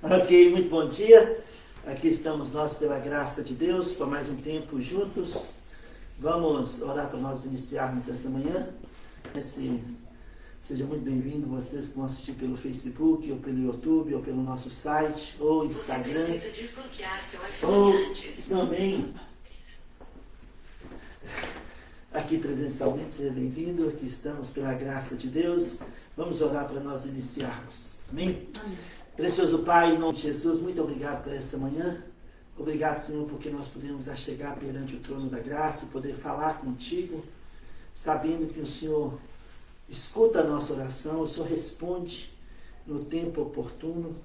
Ok, muito bom dia. Aqui estamos nós pela graça de Deus, para mais um tempo juntos. Vamos orar para nós iniciarmos essa manhã. Seja muito bem-vindo vocês que vão assistir pelo Facebook, ou pelo YouTube, ou pelo nosso site, ou Instagram. Você precisa desbloquear seu iPhone antes. Também aqui presencialmente, seja bem-vindo. Aqui estamos pela graça de Deus. Vamos orar para nós iniciarmos. Amém? Amém. Precioso Pai, em nome de Jesus, muito obrigado por essa manhã. Obrigado, Senhor, porque nós podemos chegar perante o trono da graça e poder falar contigo, sabendo que o Senhor escuta a nossa oração, o Senhor responde no tempo oportuno,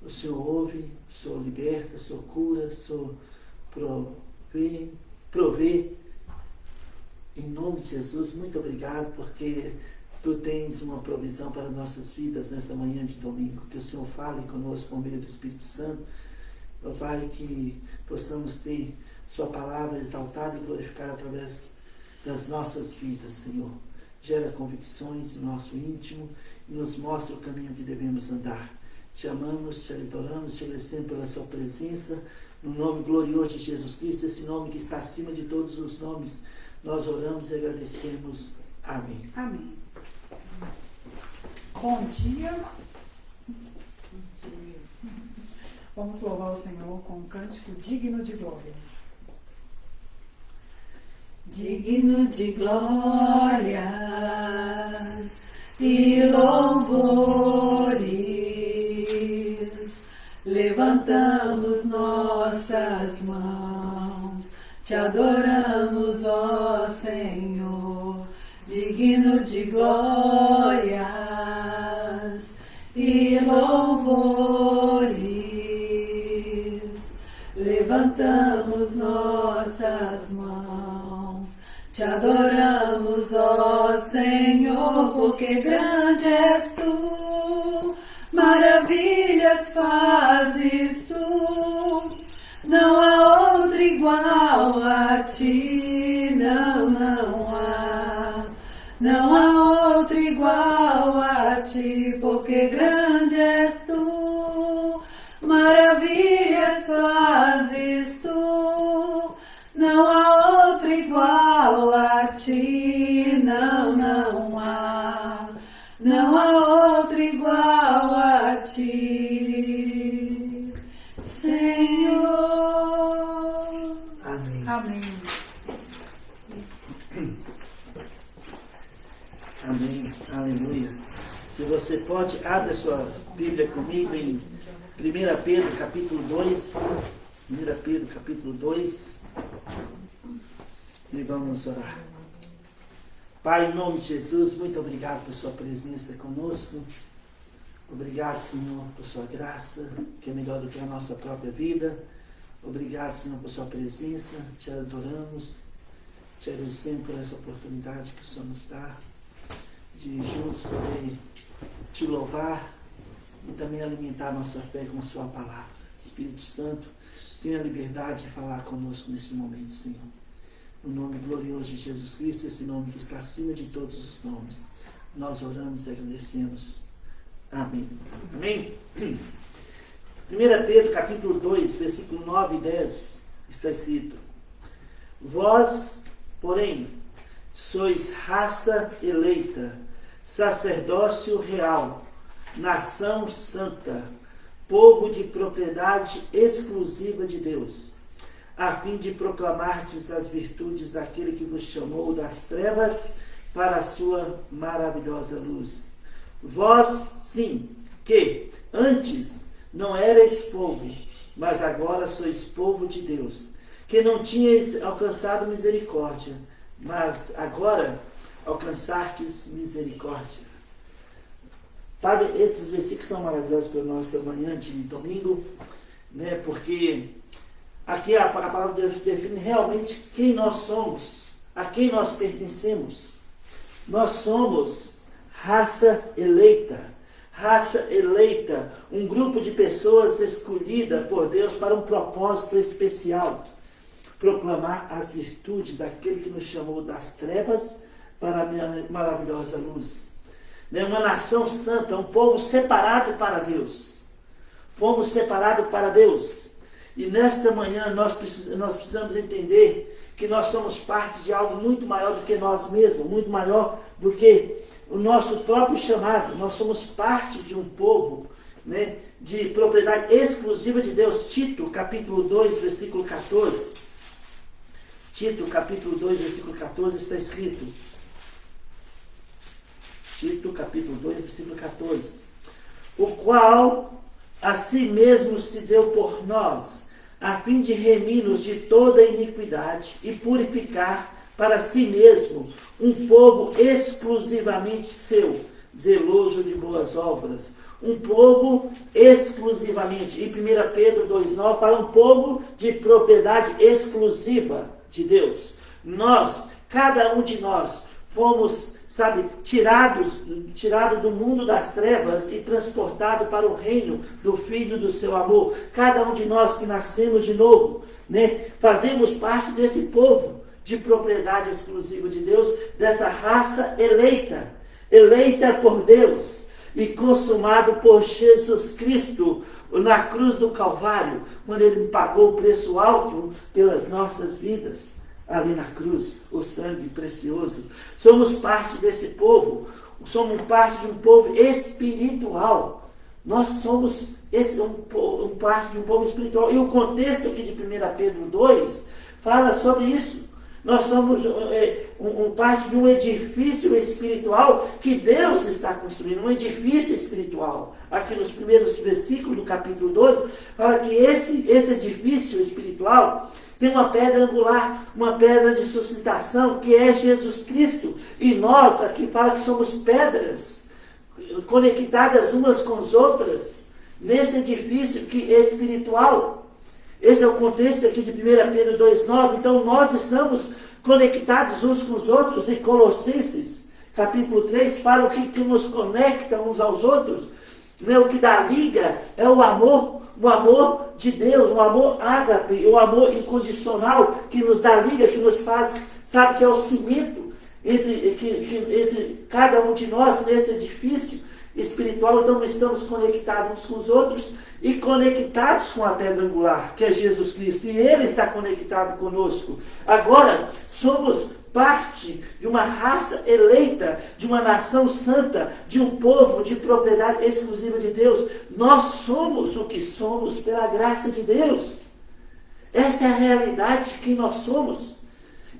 o Senhor ouve, o Senhor liberta, o Senhor cura, o Senhor provê. Em nome de Jesus, muito obrigado, porque Tu tens uma provisão para nossas vidas nessa manhã de domingo. Que o Senhor fale conosco por meio do Espírito Santo. Ó Pai, que possamos ter Sua palavra exaltada e glorificada através das nossas vidas, Senhor. Gera convicções em nosso íntimo e nos mostra o caminho que devemos andar. Te amamos, te adoramos, te agradecemos pela Sua presença. No nome glorioso de Jesus Cristo, esse nome que está acima de todos os nomes, nós oramos e agradecemos. Amém. Amém. Bom dia. Vamos louvar o Senhor com um cântico digno de glória. Digno de glórias e louvores, levantamos nossas mãos, te adoramos, ó Senhor. Digno de glórias e louvores, levantamos nossas mãos, te adoramos, ó Senhor, porque grande és tu, maravilhas fazes tu, não há outro igual a ti, não há. Não há outro igual a ti, porque grande és tu, maravilhas fazes tu, não há outro igual a ti, não há outro igual a ti, Senhor. Amém. Amém. Amém, aleluia. Se você pode, abre a sua Bíblia comigo em 1 Pedro capítulo 2. 1 Pedro capítulo 2. E vamos orar. Pai, em nome de Jesus, muito obrigado por sua presença conosco. Obrigado, Senhor, por sua graça, que é melhor do que a nossa própria vida. Obrigado, Senhor, por sua presença. Te adoramos, te agradecemos por essa oportunidade que o Senhor nos dá de juntos poder te louvar e também alimentar nossa fé com a sua palavra. Espírito Santo, tenha liberdade de falar conosco nesse momento, Senhor. No nome glorioso de Jesus Cristo, esse nome que está acima de todos os nomes, nós oramos e agradecemos. Amém. Amém? 1 Pedro capítulo 2, versículo 9 e 10, está escrito: Vós, porém, sois raça eleita, sacerdócio real, nação santa, povo de propriedade exclusiva de Deus, a fim de proclamardes as virtudes daquele que vos chamou das trevas para a sua maravilhosa luz. Vós, sim, que antes não erais povo, mas agora sois povo de Deus, que não tinhais alcançado misericórdia, mas agora alcançastes misericórdia. Sabe, esses versículos são maravilhosos para a nossa manhã de domingo, né? Porque aqui a palavra de Deus define realmente quem nós somos, a quem nós pertencemos. Nós somos raça eleita, um grupo de pessoas escolhida por Deus para um propósito especial. Proclamar as virtudes daquele que nos chamou das trevas para a maravilhosa luz. Uma nação santa, um povo separado para Deus. fomos separados para Deus. E nesta manhã nós precisamos entender que nós somos parte de algo muito maior do que nós mesmos, muito maior do que o nosso próprio chamado. Nós somos parte de um povo, né, de propriedade exclusiva de Deus. Tito, capítulo 2, versículo 14. Tito, capítulo 2, versículo 14, está escrito. Tito, capítulo 2, versículo 14. O qual a si mesmo se deu por nós, a fim de remir-nos de toda iniquidade e purificar para si mesmo um povo exclusivamente seu, zeloso de boas obras. Um povo exclusivamente. Em 1 Pedro 2,9 fala um povo de propriedade exclusiva de Deus. Nós, cada um de nós, fomos, tirado do mundo das trevas e transportado para o reino do Filho do seu amor. Cada um de nós que nascemos de novo, né, fazemos parte desse povo de propriedade exclusiva de Deus, dessa raça eleita por Deus e consumado por Jesus Cristo na cruz do Calvário, quando Ele pagou o preço alto pelas nossas vidas. Ali na cruz, o sangue precioso. Somos parte desse povo. Somos parte de um povo espiritual. Nós somos parte de um povo espiritual. E o contexto aqui de 1 Pedro 2 fala sobre isso. Nós somos parte de um edifício espiritual que Deus está construindo. Um edifício espiritual. Aqui nos primeiros versículos do capítulo 2, fala que esse edifício espiritual tem uma pedra angular, uma pedra de sustentação, que é Jesus Cristo. E nós, aqui fala que somos pedras, conectadas umas com as outras, nesse edifício espiritual. Esse é o contexto aqui de 1 Pedro 2,9. Então nós estamos conectados uns com os outros. Em Colossenses, capítulo 3, fala o que nos conecta uns aos outros. O que dá liga é o amor de Deus, o amor ágape, o amor incondicional que nos dá liga, que nos faz, que é o cimento entre cada um de nós nesse edifício espiritual. Então nós estamos conectados uns com os outros e conectados com a pedra angular, que é Jesus Cristo, e Ele está conectado conosco. Agora, somos parte de uma raça eleita, de uma nação santa, de um povo de propriedade exclusiva de Deus. Nós somos o que somos pela graça de Deus. Essa é a realidade de quem nós somos.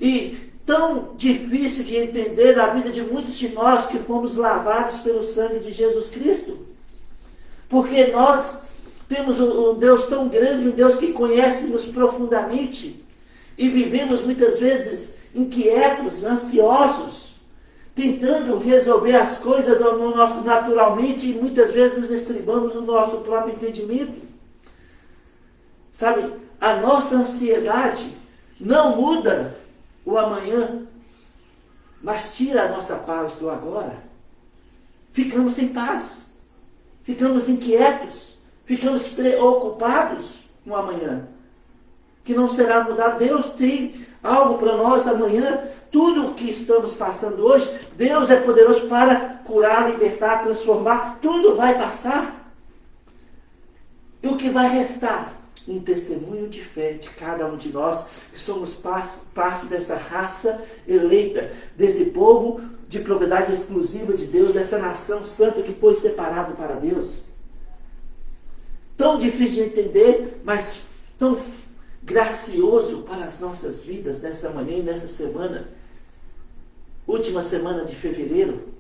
E tão difícil de entender na vida de muitos de nós que fomos lavados pelo sangue de Jesus Cristo. Porque nós temos um Deus tão grande, um Deus que conhece-nos profundamente, e vivemos muitas vezes inquietos, ansiosos, tentando resolver as coisas no nosso naturalmente, e muitas vezes nos estribamos no nosso próprio entendimento. A nossa ansiedade não muda o amanhã, mas tira a nossa paz do agora. Ficamos sem paz, ficamos inquietos, ficamos preocupados com o amanhã, que não será mudado. Deus tem algo para nós amanhã. Tudo o que estamos passando hoje, Deus é poderoso para curar, libertar, transformar. Tudo vai passar. E o que vai restar? Um testemunho de fé de cada um de nós, que somos parte dessa raça eleita, desse povo de propriedade exclusiva de Deus, dessa nação santa que foi separado para Deus. Tão difícil de entender, mas tão gracioso para as nossas vidas nessa manhã e nessa semana, última semana de fevereiro.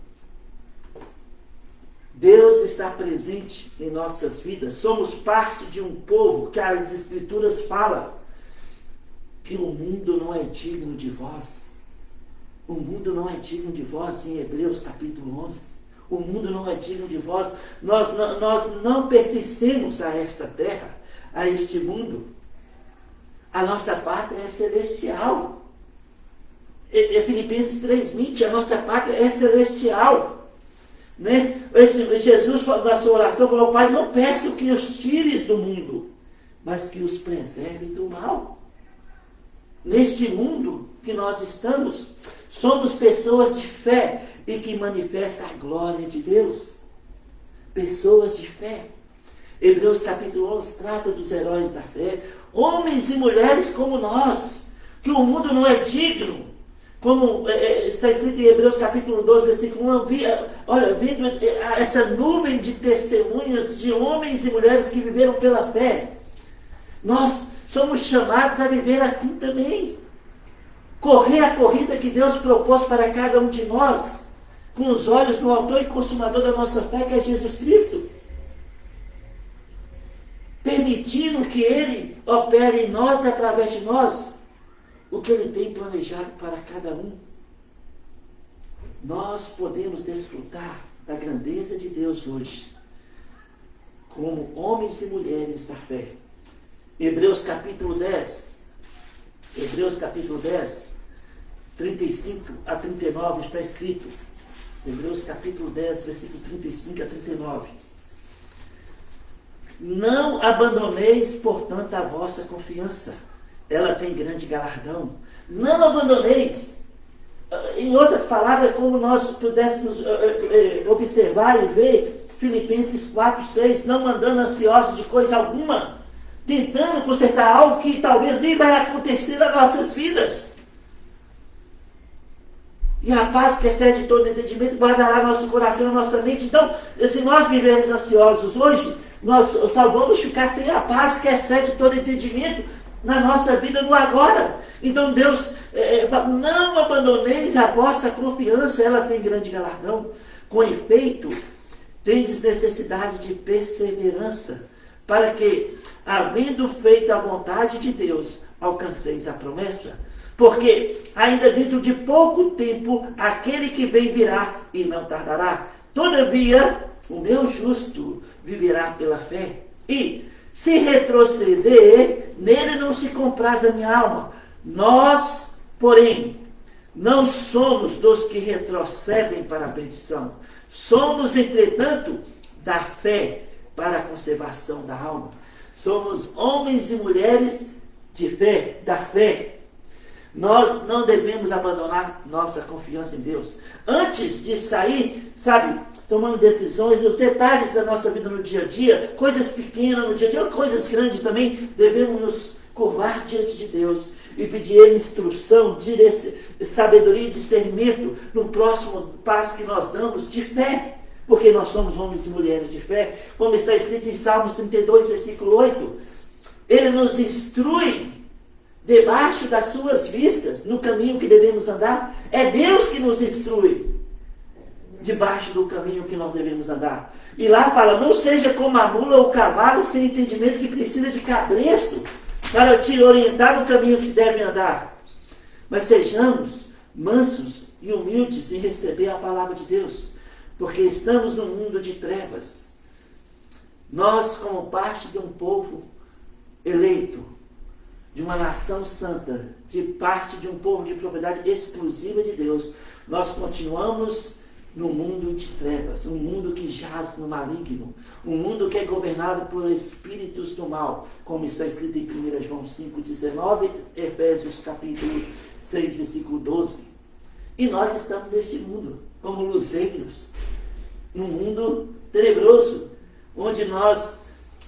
Deus está presente em nossas vidas. Somos parte de um povo que as Escrituras falam que o mundo não é digno de vós. O mundo não é digno de vós, em Hebreus capítulo 11. O mundo não é digno de vós. Nós não pertencemos a essa terra, a este mundo. A nossa pátria é celestial. Filipenses 3:20, a nossa pátria é celestial. Jesus, na sua oração, falou: Pai, não peço que os tires do mundo, mas que os preserve do mal. Neste mundo que nós estamos, somos pessoas de fé e que manifestam a glória de Deus. Pessoas de fé. Hebreus capítulo 11 trata dos heróis da fé, homens e mulheres como nós, que o mundo não é digno, como está escrito em Hebreus capítulo 12, versículo 1, olha, vendo essa nuvem de testemunhas de homens e mulheres que viveram pela fé, nós somos chamados a viver assim também. Correr a corrida que Deus propôs para cada um de nós, com os olhos no autor e consumador da nossa fé, que é Jesus Cristo. Permitindo que Ele opere em nós e através de nós o que Ele tem planejado para cada um. Nós podemos desfrutar da grandeza de Deus hoje, como homens e mulheres da fé. Hebreus capítulo 10, 35 a 39 está escrito. Hebreus capítulo 10, versículo 35 a 39. Não abandoneis, portanto, a vossa confiança. Ela tem grande galardão. Não abandoneis. Em outras palavras, como nós pudéssemos observar e ver, Filipenses 4, 6, não andando ansiosos de coisa alguma, tentando consertar algo que talvez nem vai acontecer nas nossas vidas. E a paz que excede todo entendimento guardará nosso coração e nossa mente. Então, se nós vivemos ansiosos hoje, nós só vamos ficar sem a paz que excede todo entendimento na nossa vida no agora. Então Deus, não abandoneis a vossa confiança, ela tem grande galardão. Com efeito, tendes necessidade de perseverança, para que, havendo feito a vontade de Deus, alcanceis a promessa. Porque ainda dentro de pouco tempo, aquele que vem virá e não tardará. Todavia, o meu justo viverá pela fé. E, se retroceder, nele não se compraz a minha alma. Nós, porém, não somos dos que retrocedem para a perdição. Somos, entretanto, da fé para a conservação da alma. Somos homens e mulheres de fé, da fé. Nós não devemos abandonar nossa confiança em Deus. Antes de sair, tomando decisões, nos detalhes da nossa vida no dia a dia, coisas pequenas no dia a dia, coisas grandes também, devemos nos curvar diante de Deus e pedir Ele instrução, sabedoria e discernimento no próximo passo que nós damos de fé, porque nós somos homens e mulheres de fé, como está escrito em Salmos 32, versículo 8. Ele nos instrui debaixo das suas vistas, no caminho que devemos andar. É Deus que nos instrui debaixo do caminho que nós devemos andar. E lá fala, não seja como a mula ou o cavalo sem entendimento, que precisa de cabresto para te orientar no caminho que deve andar. Mas sejamos mansos e humildes em receber a palavra de Deus, porque estamos num mundo de trevas. Nós, como parte de um povo eleito, de uma nação santa, de parte de um povo de propriedade exclusiva de Deus, nós continuamos no mundo de trevas, um mundo que jaz no maligno, um mundo que é governado por espíritos do mal, como está escrito em 1 João 5,19, Efésios capítulo 6, versículo 12. E nós estamos neste mundo, como luzeiros, num mundo tenebroso, onde nós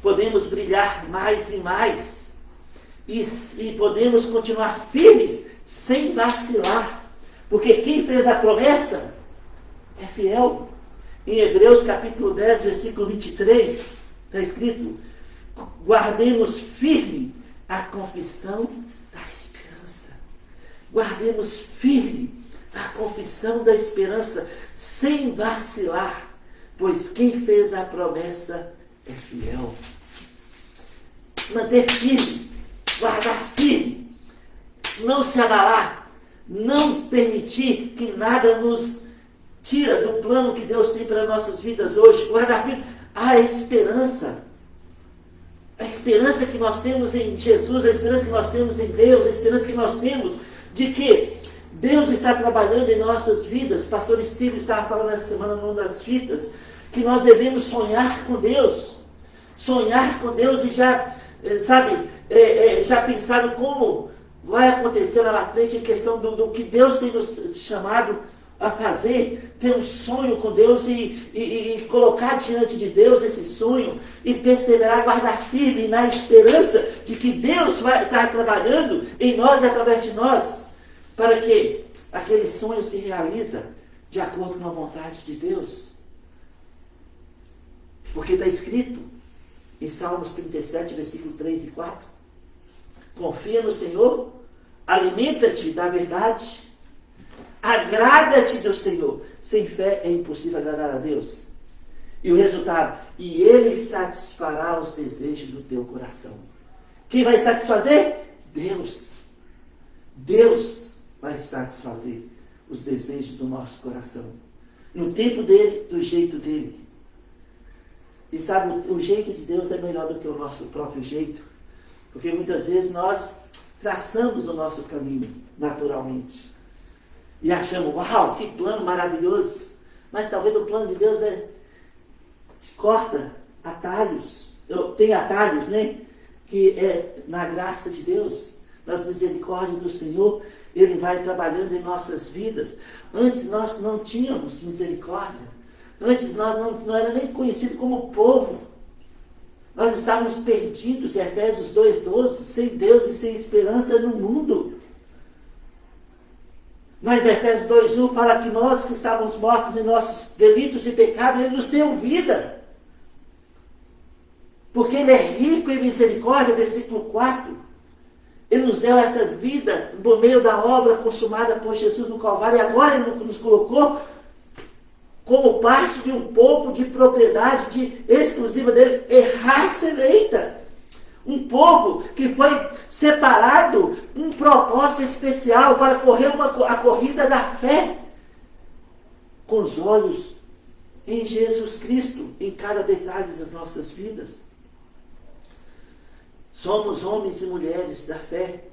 podemos brilhar mais e mais, e podemos continuar firmes, sem vacilar, porque quem fez a promessa é fiel. Em Hebreus capítulo 10, versículo 23, está escrito, guardemos firme a confissão da esperança. Guardemos firme a confissão da esperança, sem vacilar, pois quem fez a promessa é fiel. Manter firme, guardar firme, não se abalar, não permitir que nada nos tira do plano que Deus tem para nossas vidas hoje. Guardar firme a esperança que nós temos em Jesus, a esperança que nós temos em Deus, a esperança que nós temos de que Deus está trabalhando em nossas vidas. Pastor Steve estava falando essa semana numa das fitas, que nós devemos sonhar com Deus e já, já pensar como vai acontecer lá na frente em questão do que Deus tem nos chamado a fazer, ter um sonho com Deus e colocar diante de Deus esse sonho e perseverar, guardar firme na esperança de que Deus vai estar trabalhando em nós e através de nós, para que aquele sonho se realize de acordo com a vontade de Deus. Porque está escrito em Salmos 37, versículos 3 e 4, confia no Senhor, alimenta-te da verdade, agrada-te do Senhor. Sem fé é impossível agradar a Deus. E o resultado? E Ele satisfará os desejos do teu coração. Quem vai satisfazer? Deus. Deus vai satisfazer os desejos do nosso coração. No tempo dele, do jeito dele. E sabe, o jeito de Deus é melhor do que o nosso próprio jeito. Porque muitas vezes nós traçamos o nosso caminho naturalmente. E achamos, uau, que plano maravilhoso. Mas talvez o plano de Deus corta atalhos. Tem atalhos, né? Que é na graça de Deus, nas misericórdias do Senhor, Ele vai trabalhando em nossas vidas. Antes nós não tínhamos misericórdia. Antes nós não era nem conhecido como povo. Nós estávamos perdidos, Efésios 2,12, sem Deus e sem esperança no mundo. Mas Efésios 2,1 fala que nós que estávamos mortos em nossos delitos e pecados, Ele nos deu vida. Porque Ele é rico em misericórdia, versículo 4. Ele nos deu essa vida por meio da obra consumada por Jesus no Calvário. E agora Ele nos colocou como parte de um povo de propriedade exclusiva dele, raça eleita. Um povo que foi separado, um propósito especial para correr a corrida da fé, com os olhos em Jesus Cristo, em cada detalhe das nossas vidas. Somos homens e mulheres da fé.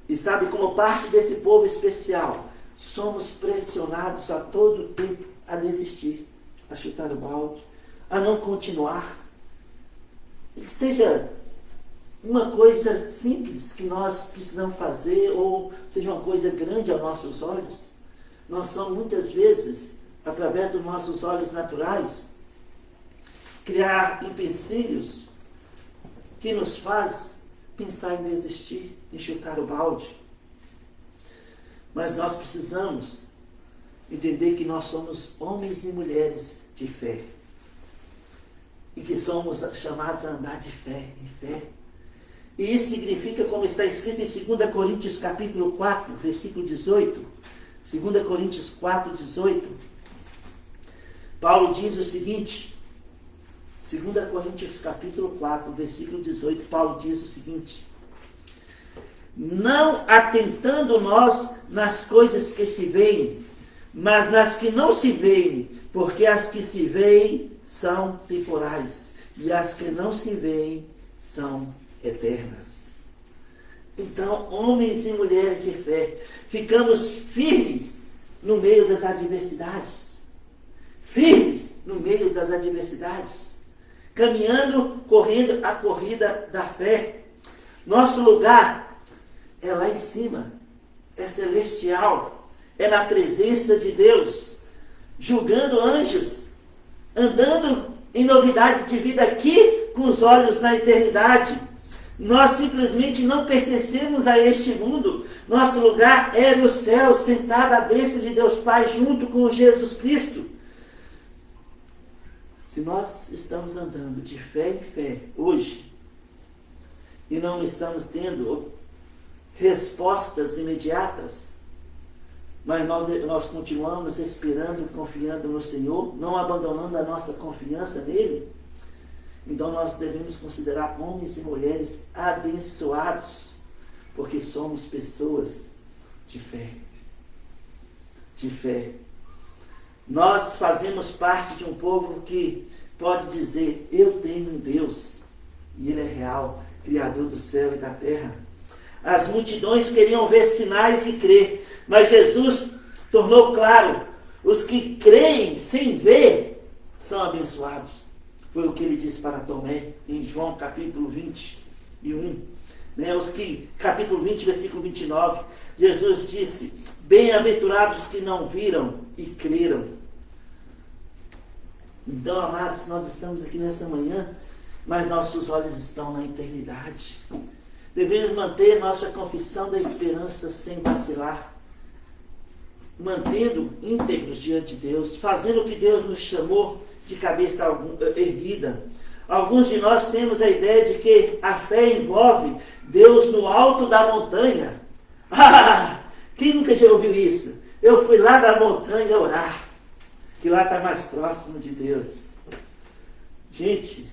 E sabe, como parte desse povo especial, somos pressionados a todo tempo a desistir, a chutar o balde, a não continuar. E que seja uma coisa simples que nós precisamos fazer, ou seja uma coisa grande aos nossos olhos. Nós somos muitas vezes, através dos nossos olhos naturais, criar empecilhos que nos faz pensar em desistir, em chutar o balde. Mas nós precisamos entender que nós somos homens e mulheres de fé. E que somos chamados a andar de fé em fé. E isso significa, como está escrito em 2 Coríntios capítulo 4, versículo 18. 2 Coríntios 4, 18. Paulo diz o seguinte. 2 Coríntios capítulo 4, versículo 18. Paulo diz o seguinte: não atentando nós nas coisas que se veem, mas nas que não se veem, porque as que se veem são temporais, e as que não se veem são eternas. Então, homens e mulheres de fé, ficamos firmes no meio das adversidades. Firmes no meio das adversidades. Caminhando, correndo a corrida da fé. Nosso lugar é lá em cima, é celestial, é na presença de Deus, julgando anjos, andando em novidade de vida aqui, com os olhos na eternidade. Nós simplesmente não pertencemos a este mundo. Nosso lugar é no céu, sentado à destra de Deus Pai, junto com Jesus Cristo. Se nós estamos andando de fé em fé hoje, e não estamos tendo respostas imediatas, mas nós continuamos esperando, confiando no Senhor, não abandonando a nossa confiança nele, então nós devemos considerar homens e mulheres abençoados, porque somos pessoas de fé. De fé. Nós fazemos parte de um povo que pode dizer: eu tenho um Deus, e Ele é real, Criador do céu e da terra. As multidões queriam ver sinais e crer, mas Jesus tornou claro: os que creem sem ver são abençoados. Foi o que ele disse para Tomé em João capítulo 21. Capítulo 20, versículo 29. Jesus disse: Bem-aventurados que não viram e creram. Então, amados, nós estamos aqui nessa manhã, mas nossos olhos estão na eternidade. Devemos manter nossa confissão da esperança sem vacilar, mantendo íntegros diante de Deus, fazendo o que Deus nos chamou de cabeça erguida. Alguns de nós temos a ideia de que a fé envolve Deus no alto da montanha. Ah, quem nunca já ouviu isso? Eu fui lá na montanha orar, que lá está mais próximo de Deus. Gente,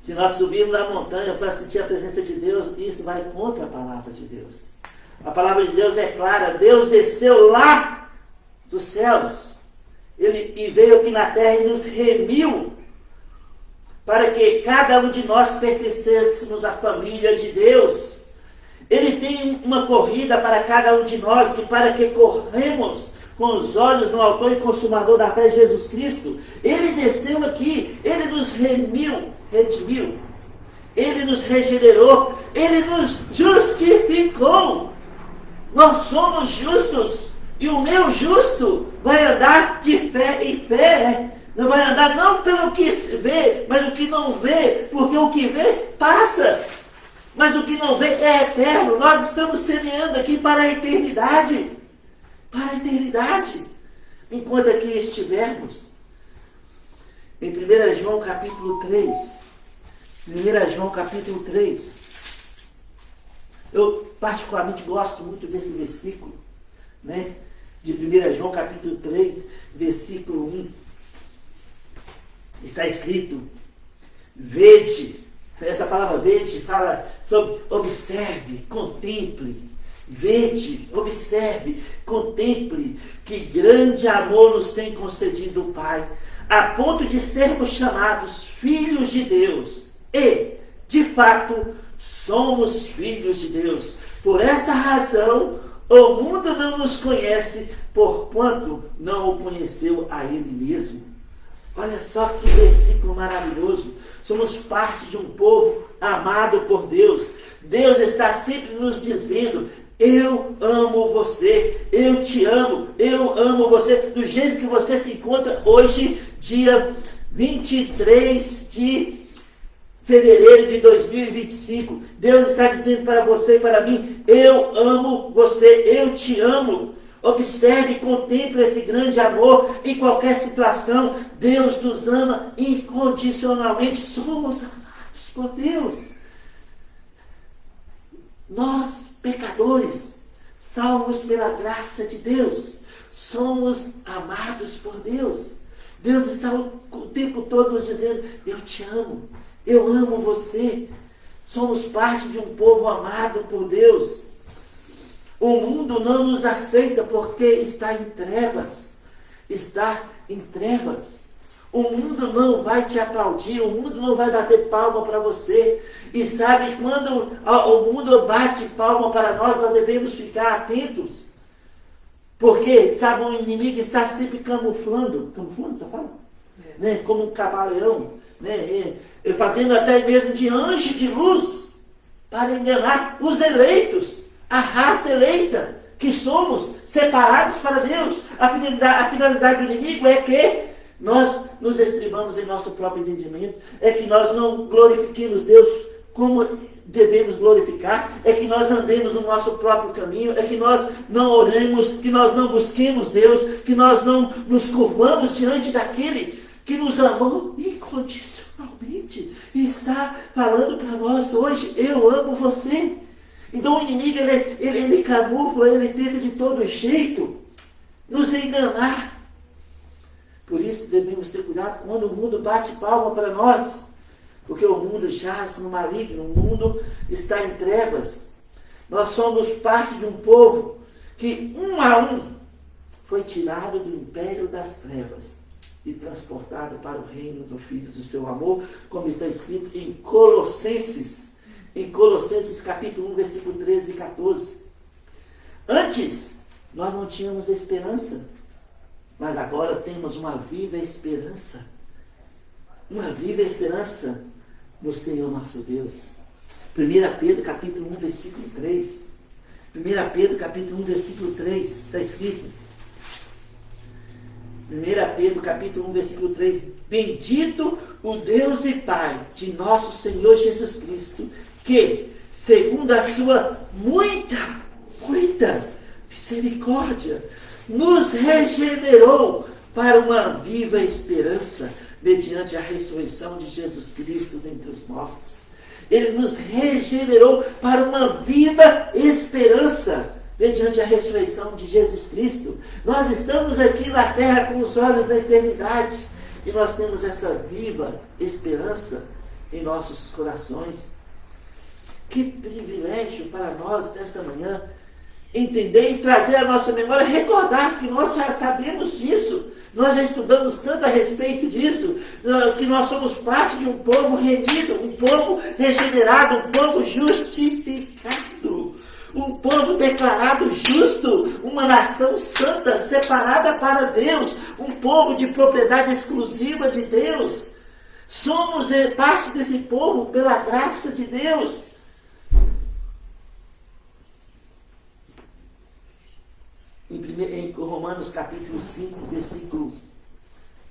se nós subirmos na montanha para sentir a presença de Deus, isso vai contra a palavra de Deus. A palavra de Deus é clara. Deus desceu lá dos céus. Ele veio aqui na terra e nos remiu para que cada um de nós pertencêssemos à família de Deus. Ele tem uma corrida para cada um de nós e para que corremos com os olhos no autor e consumador da fé, Jesus Cristo. Ele desceu aqui, ele nos redimiu, ele nos regenerou, ele nos justificou. Nós somos justos e o meu justo vai andar de fé em fé. Não vai andar não pelo que vê, mas o que não vê, porque o que vê passa, mas o que não vê é eterno. Nós estamos semeando aqui para a eternidade. Para a eternidade. Enquanto aqui estivermos. Em 1 João capítulo 3. 1 João capítulo 3. Eu particularmente gosto muito desse versículo, né? De 1 João capítulo 3, versículo 1. Está escrito: vede. Essa palavra vede fala sobre observe, contemple. Vede, observe, contemple que grande amor nos tem concedido o Pai, a ponto de sermos chamados filhos de Deus. E, de fato, somos filhos de Deus. Por essa razão, o mundo não nos conhece, porquanto não o conheceu a Ele mesmo. Olha só que versículo maravilhoso. Somos parte de um povo amado por Deus. Deus está sempre nos dizendo: eu amo você, eu te amo, eu amo você, do jeito que você se encontra hoje, dia 23 de fevereiro de 2025. Deus está dizendo para você e para mim: eu amo você, eu te amo. Observe e contemple esse grande amor em qualquer situação. Deus nos ama incondicionalmente. Somos amados por Deus. Nós, pecadores, salvos pela graça de Deus, somos amados por Deus. Deus está o tempo todo nos dizendo: eu te amo, eu amo você. Somos parte de um povo amado por Deus. O mundo não nos aceita porque está em trevas. Está em trevas. O mundo não vai te aplaudir, o mundo não vai bater palma para você. E sabe, quando o mundo bate palma para nós, nós devemos ficar atentos. Porque, sabe, o inimigo está sempre camuflando, você fala? Né? Como um camaleão, né? Fazendo até mesmo de anjo de luz, para enganar os eleitos. A raça eleita, que somos separados para Deus. A finalidade do inimigo é que nós nos estribamos em nosso próprio entendimento, é que nós não glorifiquemos Deus como devemos glorificar, é que nós andemos no nosso próprio caminho, é que nós não oremos, que nós não busquemos Deus, que nós não nos curvamos diante daquele que nos amou incondicionalmente e está falando para nós hoje: eu amo você. Então o inimigo, ele camufla, ele tenta de todo jeito nos enganar. Por isso devemos ter cuidado quando o mundo bate palma para nós, porque o mundo jaz no maligno, o mundo está em trevas. Nós somos parte de um povo que, um a um, foi tirado do império das trevas e transportado para o reino do Filho do seu amor, como está escrito em Colossenses capítulo 1, versículo 13 e 14. Antes, nós não tínhamos esperança, mas agora temos uma viva esperança. Uma viva esperança no Senhor nosso Deus. 1 Pedro capítulo 1, versículo 3. 1 Pedro capítulo 1, versículo 3, está escrito. 1 Pedro capítulo 1, versículo 3. Bendito o Deus e Pai de nosso Senhor Jesus Cristo, que, segundo a sua muita misericórdia, nos regenerou para uma viva esperança, mediante a ressurreição de Jesus Cristo dentre os mortos. Ele nos regenerou para uma viva esperança, mediante a ressurreição de Jesus Cristo. Nós estamos aqui na terra com os olhos da eternidade, e nós temos essa viva esperança em nossos corações. Que privilégio para nós nessa manhã entender e trazer à nossa memória, recordar que nós já sabemos disso, nós já estudamos tanto a respeito disso, que nós somos parte de um povo remido, um povo regenerado, um povo justificado, um povo declarado justo, uma nação santa, separada para Deus, um povo de propriedade exclusiva de Deus. Somos parte desse povo pela graça de Deus. Em Romanos capítulo 5, versículo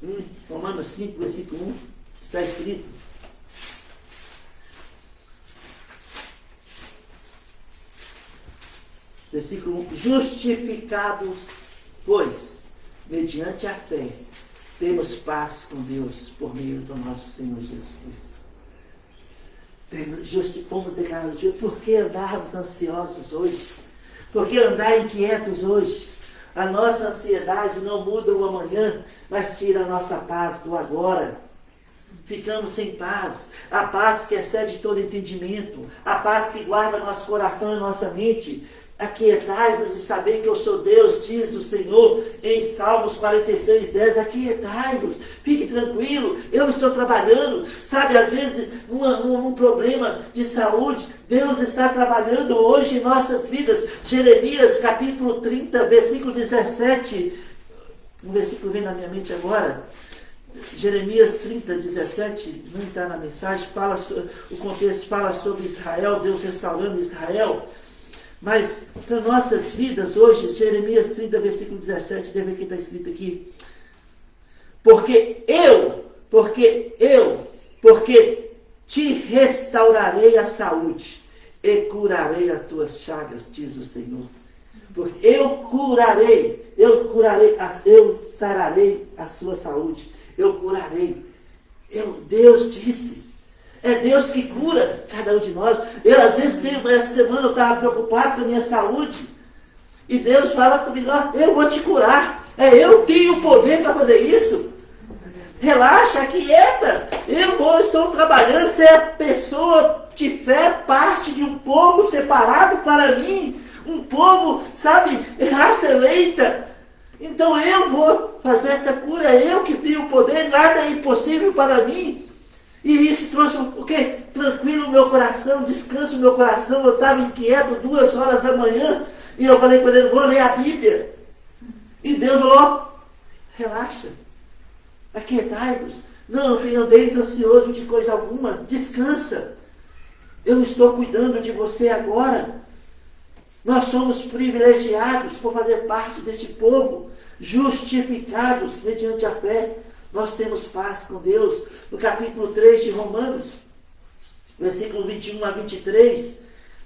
1, Romanos 5, versículo 1, está escrito: versículo 1, justificados, pois, mediante a fé, temos paz com Deus por meio do nosso Senhor Jesus Cristo. Fomos declarados, por que andarmos ansiosos hoje? Por que andar inquietos hoje? A nossa ansiedade não muda o amanhã, mas tira a nossa paz do agora. Ficamos sem paz. A paz que excede todo entendimento. A paz que guarda nosso coração e nossa mente. Aquietai-vos e saber que eu sou Deus, diz o Senhor em Salmos 46, 10. Aquietai-vos, fique tranquilo, eu estou trabalhando. Sabe, às vezes, num problema de saúde, Deus está trabalhando hoje em nossas vidas. Jeremias capítulo 30, versículo 17. Um versículo vem na minha mente agora. Jeremias 30, 17, não está na mensagem, o contexto fala sobre Israel, Deus restaurando Israel. Mas para nossas vidas hoje, Jeremias 30, versículo 17, deve que está escrito aqui. Porque te restaurarei a saúde e curarei as tuas chagas, diz o Senhor. Porque eu sararei a sua saúde, eu curarei. Deus disse. É Deus que cura cada um de nós. Às vezes, essa semana eu estava preocupado com a minha saúde. E Deus fala comigo, eu vou te curar. Eu tenho poder para fazer isso. Relaxa, aquieta. Eu estou trabalhando, você é pessoa de fé, parte de um povo separado para mim. Um povo, sabe, raça eleita. Então eu vou fazer essa cura. Eu que tenho poder, nada é impossível para mim. E isso trouxe o quê? Tranquilo o meu coração, descanso o meu coração. Eu estava inquieto 2 horas da manhã e eu falei para ele, vou ler a Bíblia. E Deus falou, relaxa, aquietai-vos. Não andeis ansioso de coisa alguma, descansa. Eu estou cuidando de você agora. Nós somos privilegiados por fazer parte deste povo, justificados mediante a fé. Nós temos paz com Deus. No capítulo 3 de Romanos, versículo 21 a 23,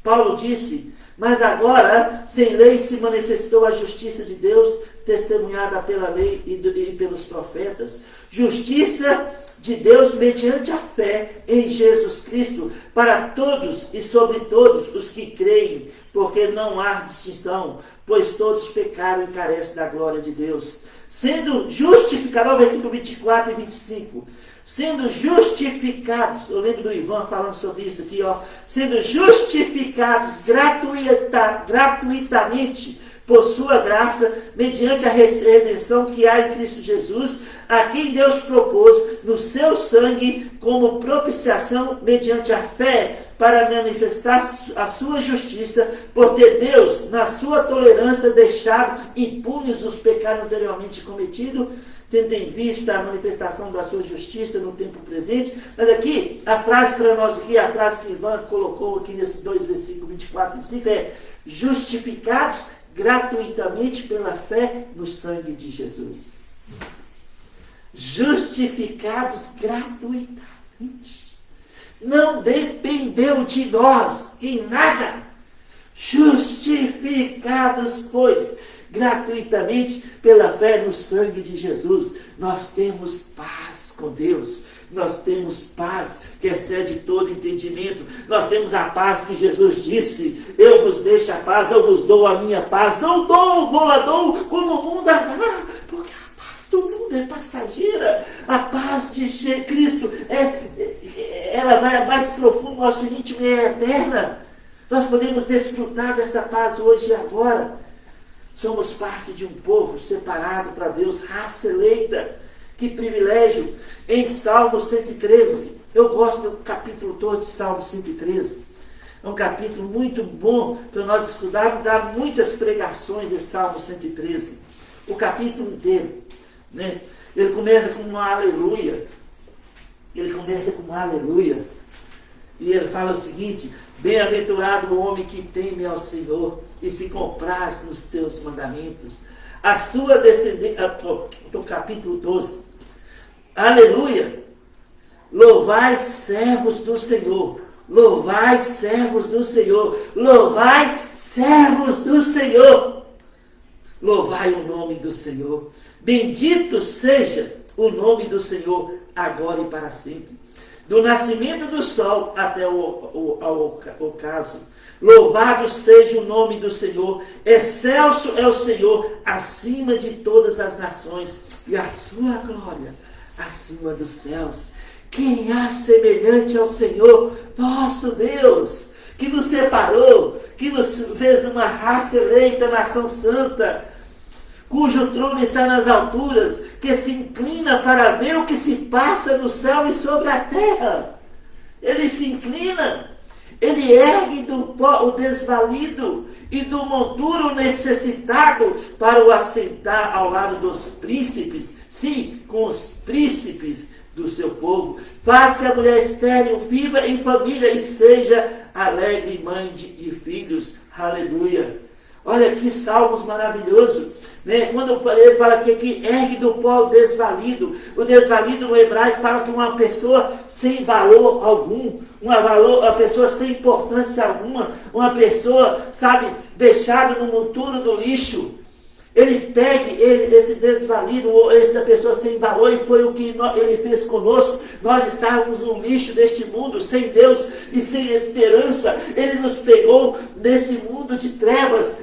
Paulo disse, mas agora, sem lei se manifestou a justiça de Deus, testemunhada pela lei e pelos profetas. Justiça de Deus mediante a fé em Jesus Cristo, para todos e sobre todos os que creem, porque não há distinção, pois todos pecaram e carecem da glória de Deus. Sendo justificados, versículo 24 e 25, sendo justificados, eu lembro do Ivan falando sobre isso aqui, sendo justificados gratuitamente por sua graça, mediante a redenção que há em Cristo Jesus, a quem Deus propôs no seu sangue como propiciação mediante a fé, para manifestar a sua justiça, por ter Deus, na sua tolerância, deixado impunes os pecados anteriormente cometidos. tendo em vista a manifestação da sua justiça no tempo presente. Mas aqui, a frase para nós aqui, a frase que Ivan colocou aqui nesses dois versículos 24 e 25 é: justificados gratuitamente pela fé no sangue de Jesus. Justificados gratuitamente. Não dependeu de nós em nada. Justificados, pois, gratuitamente pela fé no sangue de Jesus, nós temos paz com Deus. Nós temos paz que excede todo entendimento. Nós temos a paz que Jesus disse: eu vos deixo a paz, eu vos dou a minha paz. Não a dou como o mundo a dá, porque a paz do mundo é passageira. A paz de Cristo ela vai mais profundo, nosso íntimo e é eterna. Nós podemos desfrutar dessa paz hoje e agora. Somos parte de um povo separado para Deus, raça eleita. Que privilégio! Em Salmo 113, eu gosto do capítulo todo de Salmo 113. É um capítulo muito bom para nós estudarmos, dar muitas pregações de Salmo 113. O capítulo inteiro, né? Ele começa com um aleluia. E ele fala o seguinte: bem-aventurado o homem que teme ao Senhor e se compraz nos teus mandamentos. A sua descendência, no capítulo 12, aleluia, louvai servos do Senhor, louvai servos do Senhor, louvai servos do Senhor, louvai o nome do Senhor, bendito seja o nome do Senhor, agora e para sempre. Do nascimento do sol até o ocaso, louvado seja o nome do Senhor, excelso é o Senhor acima de todas as nações, e a sua glória acima dos céus. Quem há semelhante ao Senhor, nosso Deus, que nos separou, que nos fez uma raça eleita, nação santa, cujo trono está nas alturas, que se inclina para ver o que se passa no céu e sobre a terra. Ele se inclina, ele ergue do pó o desvalido e do monturo necessitado para o assentar ao lado dos príncipes, sim, com os príncipes do seu povo. Faz que a mulher estéril viva em família e seja alegre mãe de filhos. Aleluia. Olha que salmos maravilhosos, né? Quando ele fala que ergue do pó o desvalido no hebraico fala que uma pessoa sem valor algum, uma pessoa sem importância alguma, uma pessoa, sabe, deixada no monturo do lixo. Ele pega esse desvalido, essa pessoa sem valor, e foi o que ele fez conosco. Nós estávamos no lixo deste mundo, sem Deus e sem esperança. Ele nos pegou nesse mundo de trevas,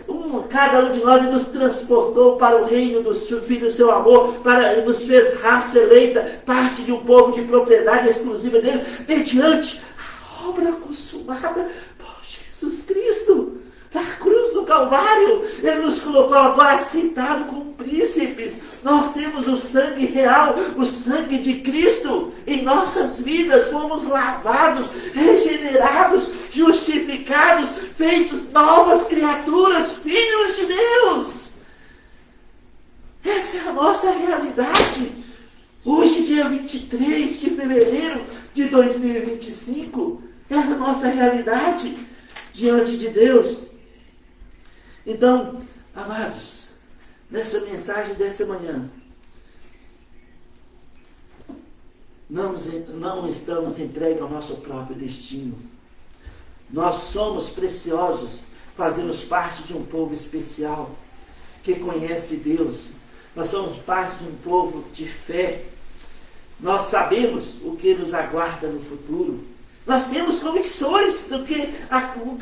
cada um de nós, e nos transportou para o reino do seu Filho, do seu amor, nos fez raça eleita, parte de um povo de propriedade exclusiva dele, mediante a obra consumada por Jesus Cristo. Na cruz do Calvário, ele nos colocou agora sentado com príncipes. Nós temos o sangue real, o sangue de Cristo em nossas vidas. Fomos lavados, regenerados, justificados, feitos novas criaturas, filhos de Deus. Essa é a nossa realidade. Hoje, dia 23 de fevereiro de 2025, é a nossa realidade diante de Deus. Então, amados, nessa mensagem dessa manhã, não estamos entregues ao nosso próprio destino. Nós somos preciosos, fazemos parte de um povo especial, que conhece Deus. Nós somos parte de um povo de fé. Nós sabemos o que nos aguarda no futuro. Nós temos convicções do que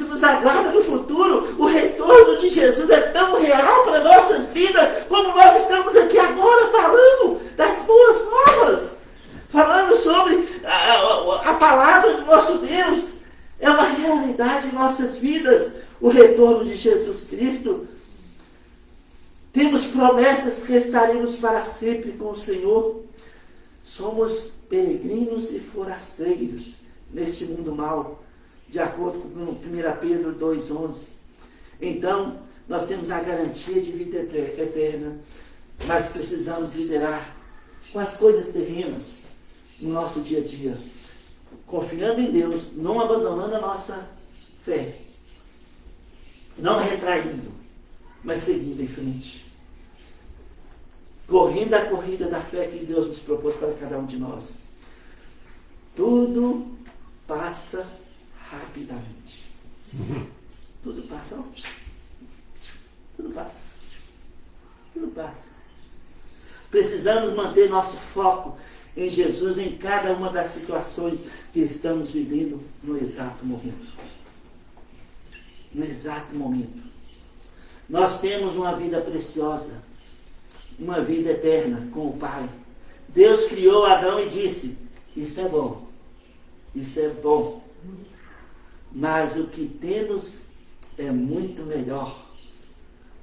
nos aguarda no futuro. O retorno de Jesus é tão real para nossas vidas, como nós estamos aqui agora falando das boas novas, falando sobre a palavra do nosso Deus. É uma realidade em nossas vidas, o retorno de Jesus Cristo. Temos promessas que estaremos para sempre com o Senhor. Somos peregrinos e forasteiros neste mundo mau, de acordo com 1 Pedro 2,11. Então, nós temos a garantia de vida eterna, mas precisamos liderar com as coisas terrenas no nosso dia a dia, confiando em Deus, não abandonando a nossa fé, não retraindo, mas seguindo em frente, correndo a corrida da fé que Deus nos propôs para cada um de nós. Tudo passa rapidamente. Tudo passa. Tudo passa. Tudo passa. Precisamos manter nosso foco em Jesus em cada uma das situações que estamos vivendo no exato momento. No exato momento. Nós temos uma vida preciosa, uma vida eterna com o Pai. Deus criou Adão e disse: isso é bom, isso é bom. Mas o que temos é muito melhor.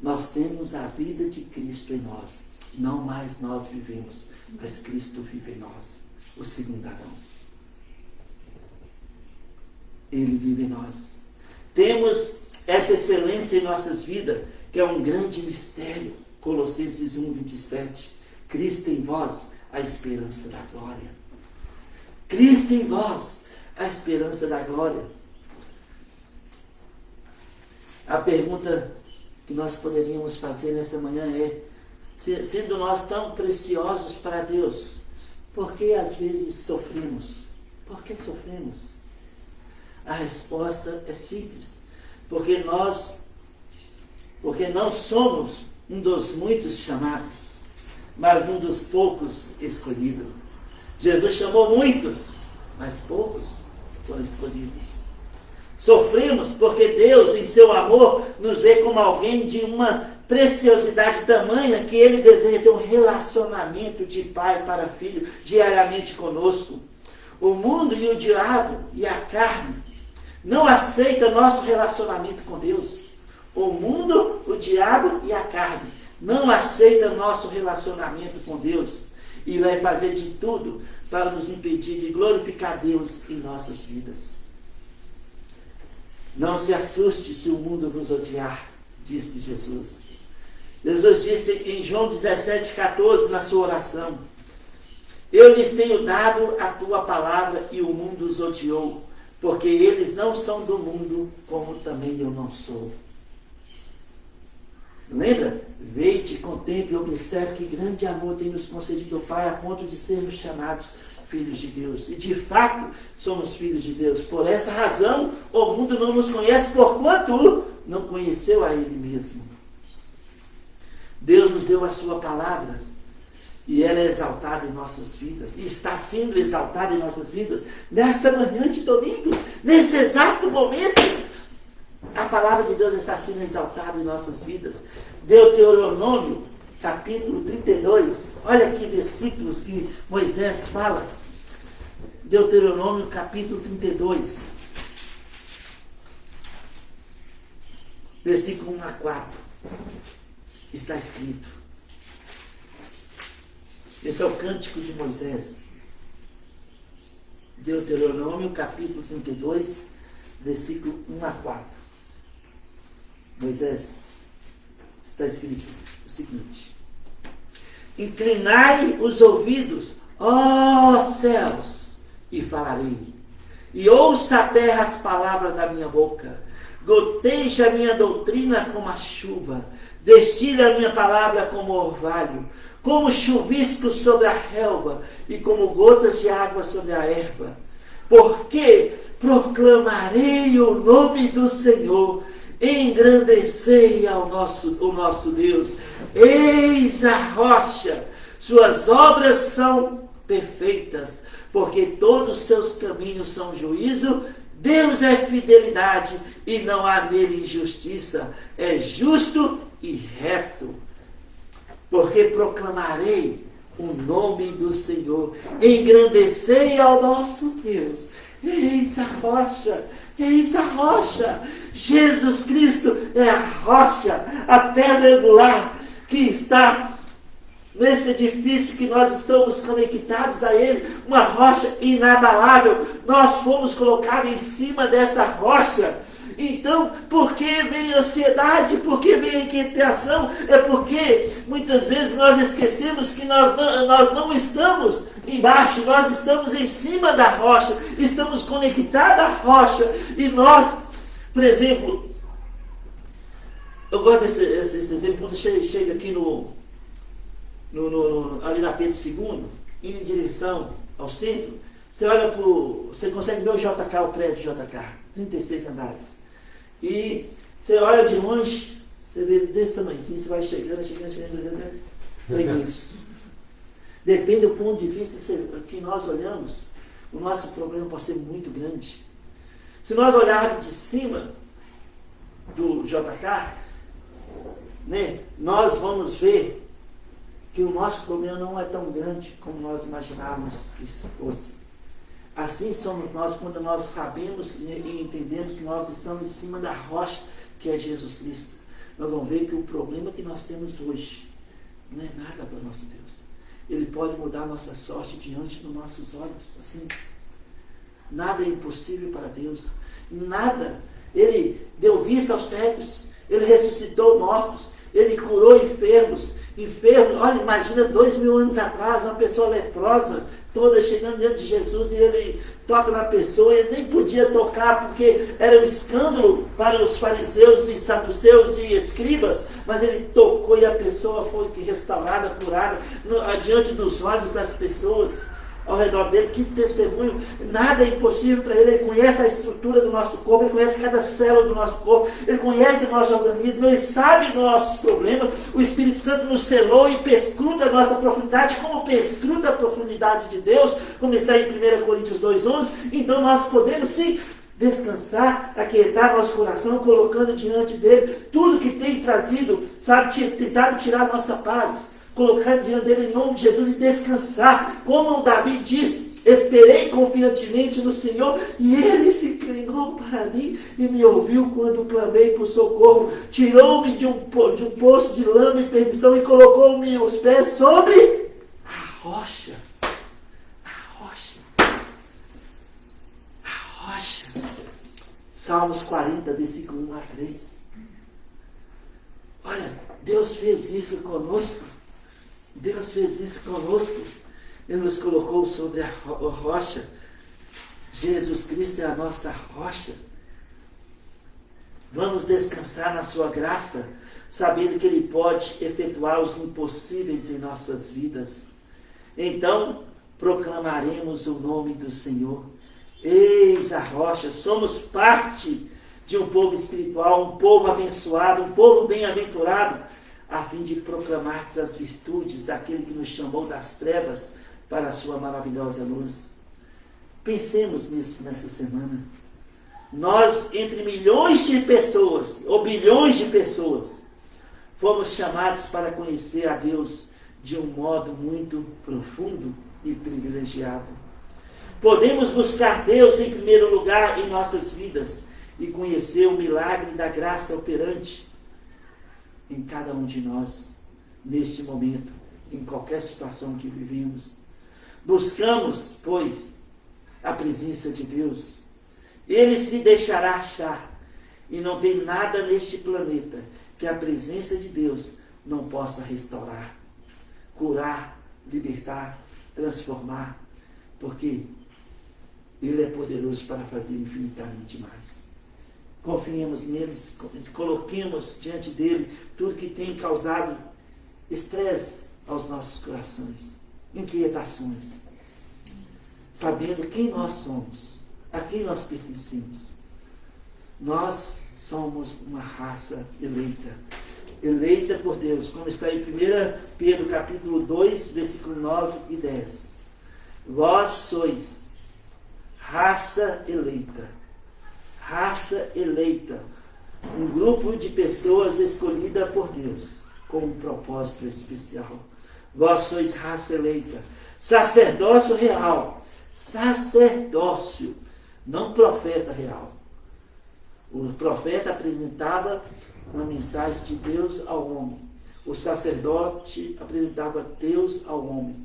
Nós temos a vida de Cristo em nós. Não mais nós vivemos, mas Cristo vive em nós, o segundo Adão. Ele vive em nós. Temos essa excelência em nossas vidas, que é um grande mistério. Colossenses 1:27. Cristo em vós, a esperança da glória. Cristo em vós, a esperança da glória. A pergunta que nós poderíamos fazer nessa manhã é: sendo nós tão preciosos para Deus, por que às vezes sofremos? Por que sofremos? A resposta é simples. Porque não somos um dos muitos chamados, mas um dos poucos escolhidos. Jesus chamou muitos, mas poucos foram escolhidos. Sofremos porque Deus, em seu amor, nos vê como alguém de uma preciosidade tamanha que Ele deseja ter um relacionamento de pai para filho diariamente conosco. O mundo e o diabo e a carne não aceitam nosso relacionamento com Deus. O mundo, o diabo e a carne não aceitam nosso relacionamento com Deus e vai fazer de tudo para nos impedir de glorificar Deus em nossas vidas. Não se assuste se o mundo vos odiar, disse Jesus. Jesus disse em João 17,14, na sua oração: eu lhes tenho dado a tua palavra e o mundo os odiou, porque eles não são do mundo, como também eu não sou. Lembra? Veite, contemple e observe que grande amor tem nos concedido o Pai a ponto de sermos chamados filhos de Deus. E de fato somos filhos de Deus. Por essa razão o mundo não nos conhece, porquanto não conheceu a Ele mesmo. Deus nos deu a sua palavra e ela é exaltada em nossas vidas. E está sendo exaltada em nossas vidas nessa manhã de domingo, nesse exato momento. A palavra de Deus está sendo exaltada em nossas vidas. Deuteronômio, capítulo 32. Olha aqui versículos que Moisés fala. Deuteronômio, capítulo 32. Versículo 1 a 4. Está escrito. Esse é o cântico de Moisés. Deuteronômio, capítulo 32, versículo 1 a 4. Moisés, está escrito o seguinte: inclinai os ouvidos, ó céus, e falarei, e ouça a terra as palavras da minha boca. Goteje a minha doutrina como a chuva, destile a minha palavra como orvalho, como chuvisco sobre a relva, e como gotas de água sobre a erva. Porque proclamarei o nome do Senhor, engrandecei o nosso Deus. Eis a rocha, suas obras são perfeitas, porque todos os seus caminhos são juízo. Deus é fidelidade e não há nele injustiça. É justo e reto. Porque proclamarei o nome do Senhor, engrandecei ao nosso Deus. Eis a rocha. Eis a rocha. Jesus Cristo é a rocha, a pedra angular que está nesse edifício que nós estamos conectados a Ele, uma rocha inabalável. Nós fomos colocados em cima dessa rocha Então, por que vem a ansiedade? Por que vem a inquietação? É porque muitas vezes nós esquecemos que nós não estamos embaixo, nós estamos em cima da rocha, estamos conectados à rocha. E nós, por exemplo, eu gosto desse exemplo, quando chega aqui ali na Pedro II, indo em direção ao centro, você consegue ver o JK, o prédio JK, 36 andares. E você olha de longe, você vê desse tamanhozinho, você vai chegando. É imenso. Depende do ponto de vista que nós olhamos, o nosso problema pode ser muito grande. Se nós olharmos de cima do JK, né, nós vamos ver que o nosso problema não é tão grande como nós imaginávamos que fosse. Assim somos nós quando nós sabemos e entendemos que nós estamos em cima da rocha que é Jesus Cristo. Nós vamos ver que o problema que nós temos hoje não é nada para o nosso Deus. Ele pode mudar a nossa sorte diante dos nossos olhos. Assim, nada é impossível para Deus. Nada. Ele deu vista aos cegos. Ele ressuscitou mortos. Ele curou enfermos. Olha, imagina 2000 anos atrás, uma pessoa leprosa, toda chegando diante de Jesus, e ele toca na pessoa, ele nem podia tocar, porque era um escândalo para os fariseus e saduceus e escribas, mas ele tocou e a pessoa foi restaurada, curada, diante dos olhos das pessoas ao redor dele. Que testemunho! Nada é impossível para ele. Ele conhece a estrutura do nosso corpo, ele conhece cada célula do nosso corpo, ele conhece o nosso organismo, ele sabe dos nossos problemas. O Espírito Santo nos selou e perscruta a nossa profundidade, como perscruta a profundidade de Deus, como está em 1 Coríntios 2,11. Então nós podemos sim descansar, aquietar nosso coração, colocando diante dele tudo que tem trazido, tentado tirar a nossa paz, colocar diante dele em nome de Jesus e descansar. Como o Davi diz: esperei confiantemente no Senhor e ele se inclinou para mim e me ouviu quando clamei por socorro. Tirou-me de um poço de lama e perdição e colocou meus pés sobre a rocha. A rocha. A rocha. Salmos 40, versículo 1 a 3. Olha, Deus fez isso conosco. Deus fez isso conosco. Ele nos colocou sobre a rocha. Jesus Cristo é a nossa rocha. Vamos descansar na sua graça, sabendo que Ele pode efetuar os impossíveis em nossas vidas. Então, proclamaremos o nome do Senhor. Eis a rocha. Somos parte de um povo espiritual, um povo abençoado, um povo bem-aventurado, a fim de proclamar as virtudes daquele que nos chamou das trevas para a sua maravilhosa luz. Pensemos nisso nessa semana. Nós, entre milhões de pessoas, ou bilhões de pessoas, fomos chamados para conhecer a Deus de um modo muito profundo e privilegiado. Podemos buscar Deus em primeiro lugar em nossas vidas e conhecer o milagre da graça operante em cada um de nós, neste momento, em qualquer situação que vivemos. Buscamos, pois, a presença de Deus. Ele se deixará achar, e não tem nada neste planeta que a presença de Deus não possa restaurar, curar, libertar, transformar, porque Ele é poderoso para fazer infinitamente mais. Confiemos neles, coloquemos diante dele tudo que tem causado estresse aos nossos corações, inquietações, sabendo quem nós somos, a quem nós pertencemos. Nós somos uma raça eleita, eleita por Deus, como está em 1 Pedro capítulo 2, versículo 9 e 10. Vós sois raça eleita, um grupo de pessoas escolhida por Deus com um propósito especial. Vós sois raça eleita, sacerdócio real, sacerdócio, não profeta real. O profeta apresentava uma mensagem de Deus ao homem. O sacerdote apresentava Deus ao homem.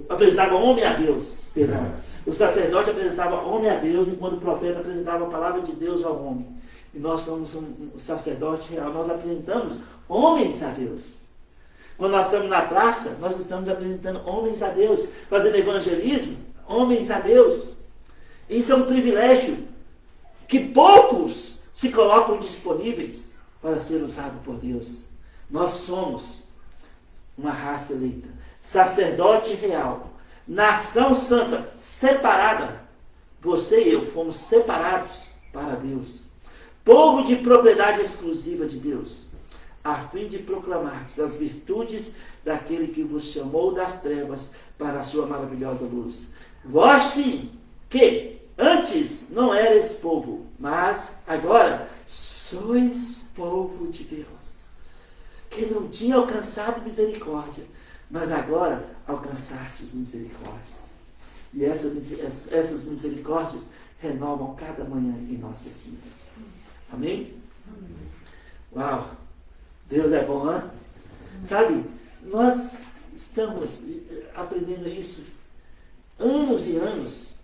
Apresentava homem a Deus, perdão. O sacerdote apresentava homem a Deus, enquanto o profeta apresentava a palavra de Deus ao homem. E nós somos um sacerdote real, nós apresentamos homens a Deus. Quando nós estamos na praça, nós estamos apresentando homens a Deus, fazendo evangelismo, homens a Deus. Isso é um privilégio que poucos se colocam disponíveis para ser usado por Deus. Nós somos uma raça eleita, sacerdote real, nação santa, separada. Você e eu fomos separados para Deus. Povo de propriedade exclusiva de Deus, a fim de proclamar as virtudes daquele que vos chamou das trevas para a sua maravilhosa luz. Vós sim, que antes não erais povo, mas agora sois povo de Deus, que não tinha alcançado misericórdia, mas agora alcançastes misericórdias. E essas misericórdias renovam cada manhã em nossas vidas. Amém? Uau! Deus é bom, hein? Sabe, nós estamos aprendendo isso anos e anos.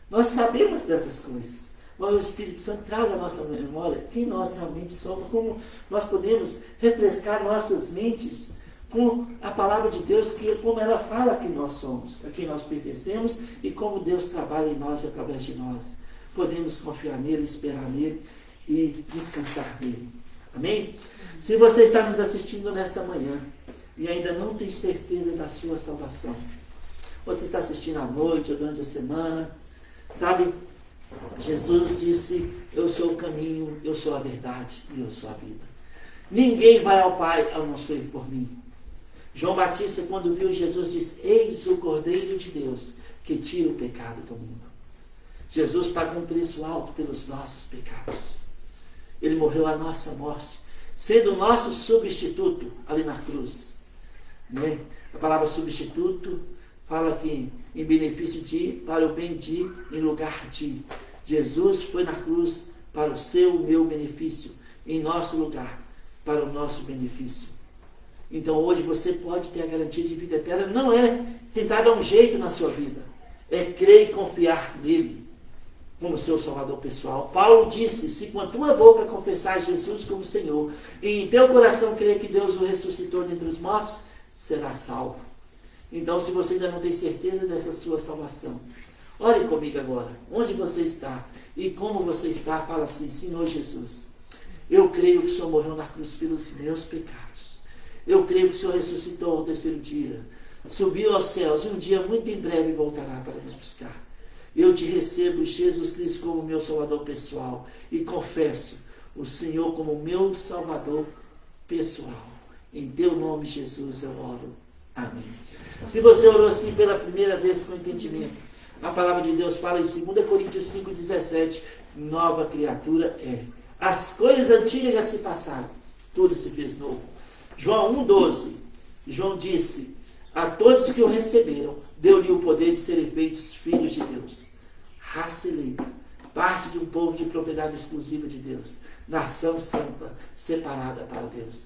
Nós sabemos dessas coisas. Mas o Espírito Santo traz à nossa memória quem nós realmente somos, como nós podemos refrescar nossas mentes com a palavra de Deus, como ela fala que nós somos, a quem nós pertencemos e como Deus trabalha em nós e através de nós. Podemos confiar nele, esperar nele e descansar nele. Amém? Se você está nos assistindo nessa manhã e ainda não tem certeza da sua salvação, você está assistindo à noite ou durante a semana, sabe? Jesus disse: eu sou o caminho, eu sou a verdade e eu sou a vida. Ninguém vai ao Pai a não ser por mim. João Batista, quando viu Jesus, disse: eis o Cordeiro de Deus que tira o pecado do mundo. Jesus pagou um preço alto pelos nossos pecados. Ele morreu a nossa morte, sendo o nosso substituto ali na cruz. Né? A palavra substituto fala que em benefício de, para o bem de, em lugar de. Jesus foi na cruz para o seu, o meu benefício, em nosso lugar, para o nosso benefício. Então hoje você pode ter a garantia de vida eterna. Não é tentar dar um jeito na sua vida, é crer e confiar nele como seu salvador pessoal. Paulo disse: se com a tua boca confessar Jesus como Senhor e em teu coração crer que Deus o ressuscitou dentre os mortos, serás salvo. Então, se você ainda não tem certeza dessa sua salvação, ore comigo agora, onde você está e como você está. Fala assim: Senhor Jesus, eu creio que o Senhor morreu na cruz pelos meus pecados. Eu creio que o Senhor ressuscitou ao terceiro dia, subiu aos céus e um dia muito em breve voltará para nos buscar. Eu te recebo, Jesus Cristo, como meu salvador pessoal e confesso o Senhor como meu salvador pessoal. Em teu nome, Jesus, eu oro. Amém. Se você orou assim pela primeira vez com entendimento, a palavra de Deus fala em 2 Coríntios 5,17, nova criatura é. As coisas antigas já se passaram, tudo se fez novo. João 1,12, João disse: a todos que o receberam, deu-lhe o poder de serem feitos filhos de Deus. Raça eleita, parte de um povo de propriedade exclusiva de Deus, nação santa, separada para Deus.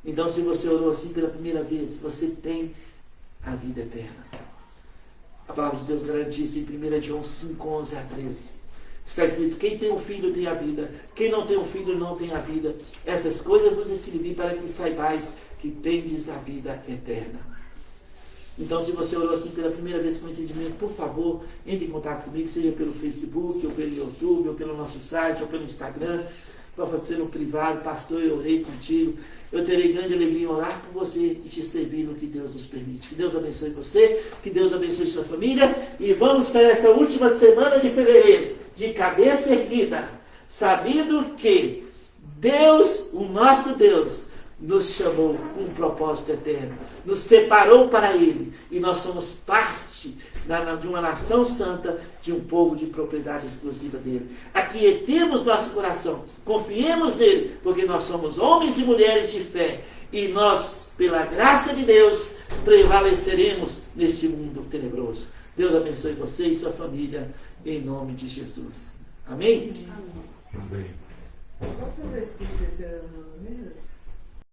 Então, se você orou assim pela primeira vez, você tem a vida eterna. A palavra de Deus garante isso em 1 João 5:11 a 13. Está escrito: quem tem um filho tem a vida, quem não tem um filho não tem a vida. Essas coisas vos escrevi para que saibais que tendes a vida eterna. Então, se você orou assim pela primeira vez com entendimento, por favor, entre em contato comigo, seja pelo Facebook, ou pelo YouTube, ou pelo nosso site, ou pelo Instagram. Pode ser no privado: pastor, eu orei contigo. Eu terei grande alegria em orar por você e te servir no que Deus nos permite. Que Deus abençoe você, que Deus abençoe sua família. E vamos para essa última semana de fevereiro, de cabeça erguida, sabendo que Deus, o nosso Deus, nos chamou com um propósito eterno, nos separou para Ele, e nós somos parte de uma nação santa, de um povo de propriedade exclusiva dele. Aquietemos nosso coração, confiemos nele, porque nós somos homens e mulheres de fé, e nós, pela graça de Deus, prevaleceremos neste mundo tenebroso. Deus abençoe você e sua família, em nome de Jesus. Amém? Amém. Qual foi o versículo mesmo?